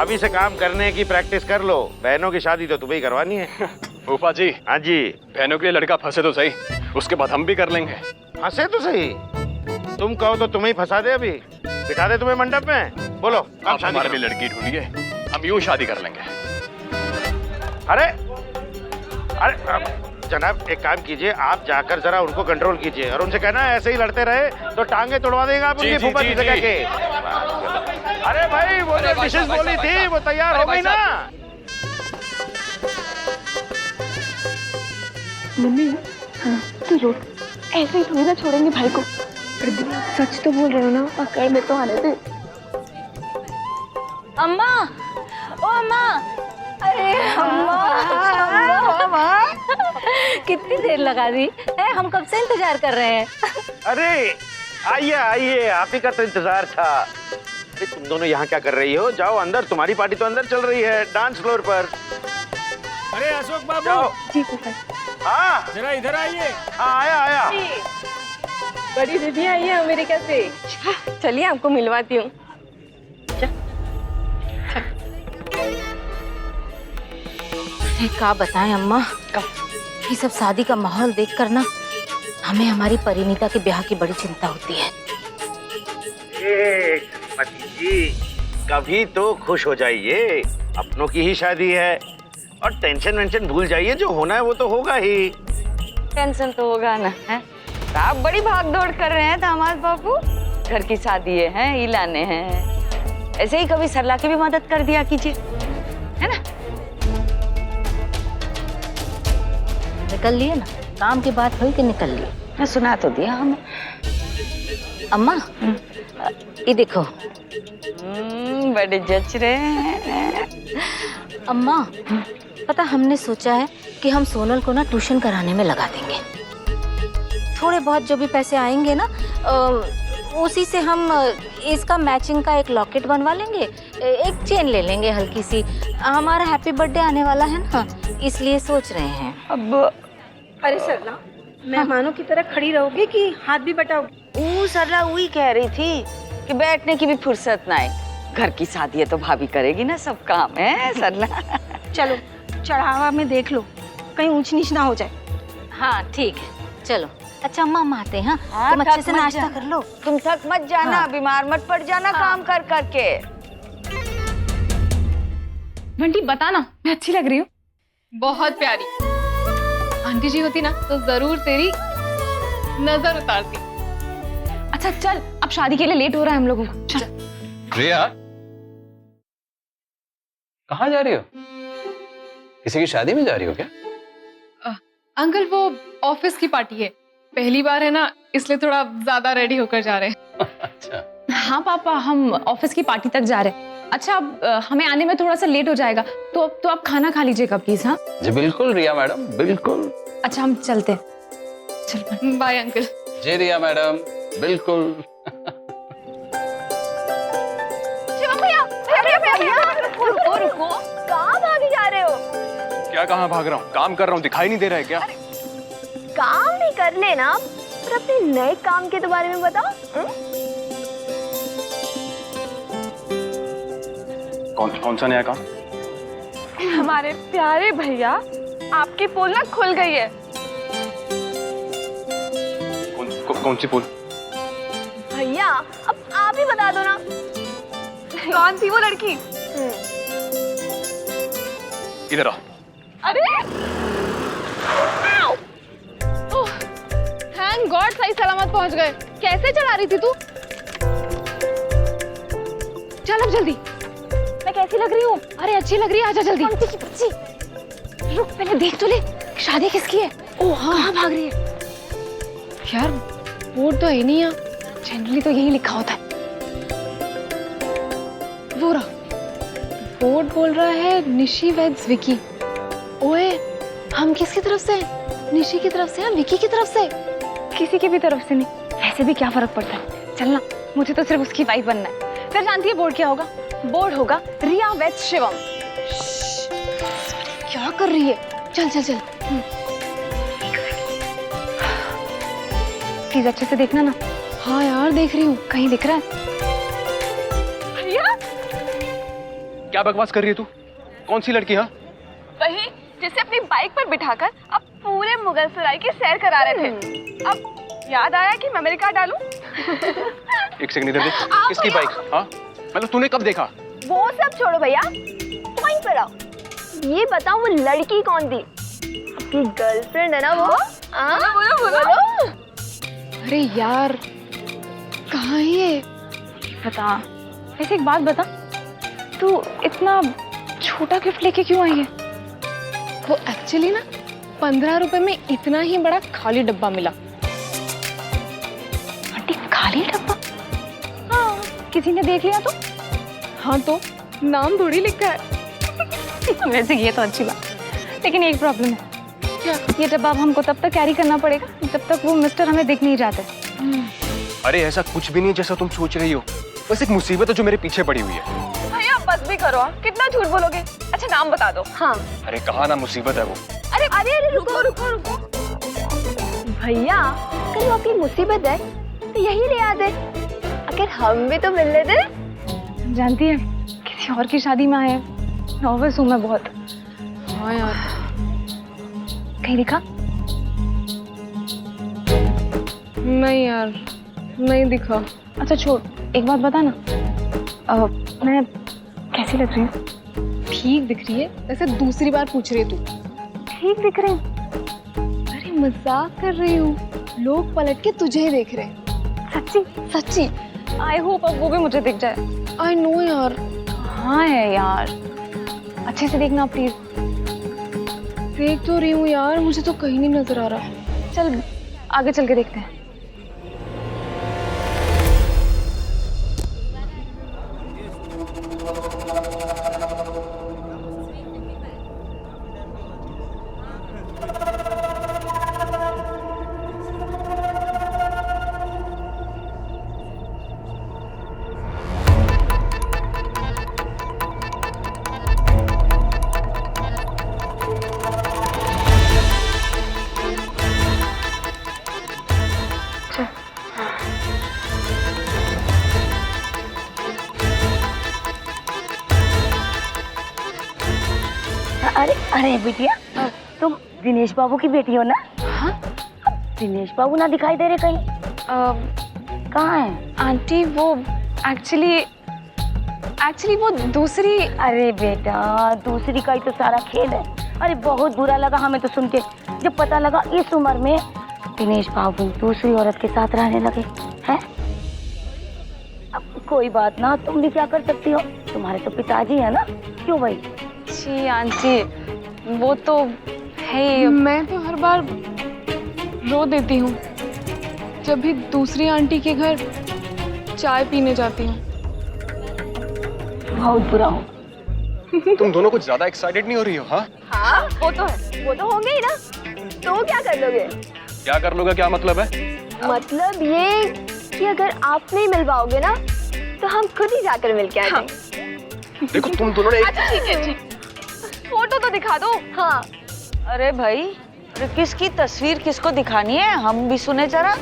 अभी से काम करने की प्रैक्टिस कर लो, बहनों की शादी तो तुम्हें ही करवानी है। फूफा जी। हाँ जी। बहनों के लिए लड़का फंसे तो सही, उसके बाद हम भी कर लेंगे। फंसे तो सही, तुम कहो तो तुम्हें ही फंसा दे, अभी बिठा दे तुम्हें मंडप में। बोलो आप हमारे लिए लड़की ढूंढिए, हम यूं शादी कर लेंगे। अरे अरे जनाब, एक काम कीजिए, आप जाकर जरा उनको कंट्रोल कीजिए और उनसे कहना ऐसे ही लड़ते रहे तो टांगे तोड़वा देगा आप उनकी फूफा जी से कह के। अरे भाई, वो जो डिशेस बोली थी वो तैयार हो गई ना? मम्मी, हाँ तू रो, ऐसे ही थोड़ी ना छोड़ेंगे भाई को। सच तो बोल रहे हो ना, पकड़ में तो आने दे। अम्मा, ओ अम्मा, अरे अम्मा, कितनी देर लगा दी है, हम कब से इंतजार कर रहे हैं। अरे आइए आइए, आप ही का तो इंतजार था। अरे तुम दोनों यहाँ क्या कर रही हो? जाओ अंदर, तुम्हारी पार्टी तो अंदर चल रही है डांस फ्लोर पर। अरे अशोक बाबू, जी फूफा। हाँ जरा इधर आइए। हाँ, आया आया। बड़ी दीदी आई है अमेरिका से, चलिए आपको मिलवाती हूँ। क्या बताएं अम्मा, ये सब शादी का माहौल देखकर ना हमें हमारी परिणीता के ब्याह की बड़ी चिंता होती है। मती जी, कभी तो खुश हो जाइए, अपनों की ही शादी है और टेंशन वेंशन भूल जाइए, जो होना है वो तो होगा ही। टेंशन तो होगा ना, है? आप बड़ी भाग दौड़ कर रहे हैं दामाद बाबू, घर की शादी है, इलाने हैं, ऐसे ही कभी सरला की भी मदद कर दिया कीजिए, है ना? निकल लिए ना, काम की बात हुई कि निकल लिए। मैं सुना तो दिया हमें। अम्मा, ये देखो। बड़े जच रहे हैं। अम्मा, पता हमने सोचा है कि हम सोनल को ना ट्यूशन कराने में लगा देंगे। थोड़े बहुत जो भी पैसे आएंगे ना, उसी से हम इसका मैचिंग का एक लॉकेट बनवा लेंगे, एक चेन ले लेंगे हल्की सी। हमारा हैप्पी बर्थडे आने वाला है ना, इसलिए सोच रहे हैं। अब अरे सरला, मेहमानों की तरह खड़ी रहोगे कि हाथ भी बटाओगे? वो सरला वही कह रही थी कि बैठने की भी फुर्सत ना आए, घर की शादी है तो भाभी करेगी ना सब काम, है सरला? चलो चढ़ावा में देख लो, कहीं ऊंच नीच ना हो जाए। हाँ ठीक है, चलो। अच्छा अम्मा, हम आते हैं। हाँ, तुम अच्छे से नाश्ता कर लो। तुम थक मत जाना, हाँ। बीमार मत पड़ जाना, काम कर करके। बंटी बता ना, मैं अच्छी लग रही हूँ? बहुत प्यारी। आंटी जी होती ना तो जरूर तेरी नजर उतारती। अच्छा चल, अब शादी के लिए लेट हो रहा है हम लोगों को। चल। रिया, कहाँ जा रही हो? किसी की शादी में जा रही हो क्या? अंकल वो ऑफिस की पार्टी है, पहली बार है ना, इसलिए थोड़ा ज्यादा रेडी होकर जा रहे हैं। अच्छा। हाँ पापा, हम ऑफिस की पार्टी तक जा रहे हैं। अच्छा, अब हमें आने में थोड़ा सा लेट हो जाएगा, तो आप खाना खा लीजिएगा प्लीज। हाँ जी बिल्कुल रिया मैडम, बिल्कुल। अच्छा, हम चलते हैं। चल बाय अंकल। जी रिया मैडम, बिल्कुल। रुको, कहाँ भागे जा रहे हो? क्या कहाँ भाग रहा हूँ? काम कर रहा हूँ, दिखाई नहीं दे रहा है क्या? काम भी कर लेना, पर अपने नए काम के बारे में बताओ। कौन सा नया काम? हमारे प्यारे भैया, आपकी पोल ना खुल गई है। कौन सी पोल? भैया अब आप ही बता दो ना, कौन थी वो लड़की? इधर आओ। अरे थैंक गॉड, सही सलामत पहुंच गए। कैसे चला रही थी तू? चल अब जल्दी। मैं कैसी लग रही हूँ? अरे अच्छी लग रही है, आजा जल्दी। बच्ची, रुक पहले देख तो ले, शादी किसकी है? ओह हाँ, कहाँ भाग रही है? यार बोर्ड तो है नहीं यहाँ, जनरली तो यही लिखा होता है। वो रहा, बोर्ड बोल रहा है निशी वेड्स विकी। ओए, हम किसकी तरफ से हैं? निशी की तरफ से या विकी की तरफ से? किसी की भी तरफ से नहीं, वैसे भी क्या फर्क पड़ता है। चलना, मुझे तो सिर्फ उसकी वाइफ बनना है। फिर जानती है बोर्ड क्या होगा? बोर्ड होगा रिया वेड्स शिवम। क्या कर रही है? चल चल चल। प्लीज अच्छे से देखना ना। हाँ यार देख रही हूँ, कहीं दिख रहा है? क्या बकवास कर रही है तू? कौन सी लड़की? हाँ, वही जिसे अपनी बाइक पर बिठाकर अब पूरे मुगल सराय की सैर करा रहे थे। अब याद आया कि मेमोरी कार्ड डालूं। एक सेकंड इधर देख। किसकी बाइक? हाँ, मतलब तूने कब देखा? वो सब छोड़ो भैया, पॉइंट पर आओ। ये बताओ वो लड़की कौन थी? आपकी गर्लफ्रेंड है ना वो? बोलो बोलो। अरे यार कहाँ है ये? बता, वैसे एक बात बता, तू इतना छोटा गिफ्ट लेके क्यों आई है? वो एक्चुअली ना 15 रुपए में इतना ही बड़ा खाली डब्बा मिला। आंटी खाली डब्बा? हाँ, किसी ने देख लिया तो? हाँ तो नाम थोड़ी लिखा है। वैसे ये तो अच्छी बात, लेकिन एक प्रॉब्लम है। क्या? ये डब्बा अब हमको तब तक कैरी करना पड़ेगा जब तक वो मिस्टर हमें दिख नहीं जाते। अरे ऐसा कुछ भी नहीं जैसा तुम सोच रही हो। बस एक मुसीबत है जो मेरे पीछे पड़ी हुई है। भैया बस भी करो, कितना झूठ बोलोगे? अच्छा नाम बता दो। हाँ। अरे कहाँ ना मुसीबत है वो। अरे अरे अरे रुको रुको रुको भैया, अगर वो आपकी मुसीबत है तो यही ले आते। अगर हम भी तो मिल लेते। जानती है किसी और की शादी में आए हैं, नर्वस हूँ मैं बहुत। हाँ यार, कहीं दिखा? नहीं यार, नहीं दिखा। अच्छा छोड़, एक बात बता ना, मैं कैसी लग रही हूँ? ठीक दिख रही है। वैसे दूसरी बार पूछ रही है तू। ठीक दिख रही हूँ? अरे मजाक कर रही हूँ, लोग पलट के तुझे ही देख रहे हैं। सच्ची? सच्ची। आई होप अब वो भी मुझे दिख जाए। आई नो यार। हाँ है यार, अच्छे से देखना प्लीज। देख तो रही हूँ यार, मुझे तो कहीं नहीं नजर आ रहा। चल आगे चल के देखते हैं। अरे अरे बिटिया, तुम दिनेश बाबू की बेटी हो ना? हाँ? दिनेश बाबू ना दिखाई दे रहे कहीं। कहाँ है? आंटी वो एक्चुअली वो दूसरी। अरे बेटा, दूसरी का ही तो सारा खेल है। अरे बहुत बुरा लगा हमें तो सुन के, जब पता लगा इस उम्र में दिनेश बाबू दूसरी औरत के साथ रहने लगे हैं। अब कोई बात ना, तुम भी क्या कर सकती हो, तुम्हारे तो पिताजी है ना। क्यों भाई? जी आंटी, वो तो है ही। मैं तो हर बार रो देती हूँ जब भी दूसरी आंटी के घर चाय पीने जाती हूँ। बहुत बुरा हो। तुम दोनों कुछ ज्यादा एक्साइटेड नहीं हो रही हो? हाँ, हाँ वो तो है, वो तो होंगे ही ना। तो क्या कर लोगे? क्या कर लोगे? क्या मतलब है? मतलब ये कि अगर आप नहीं मिल पाओगे ना तो हम खुद ही जाकर मिल के आ जाएंगे। देखो तुम दोनों ने अच्छा ठीक है, ठीक। फोटो तो दिखा दो। हाँ। अरे भाई, अरे किसकी तस्वीर किसको दिखानी है, हम भी सुने जरा।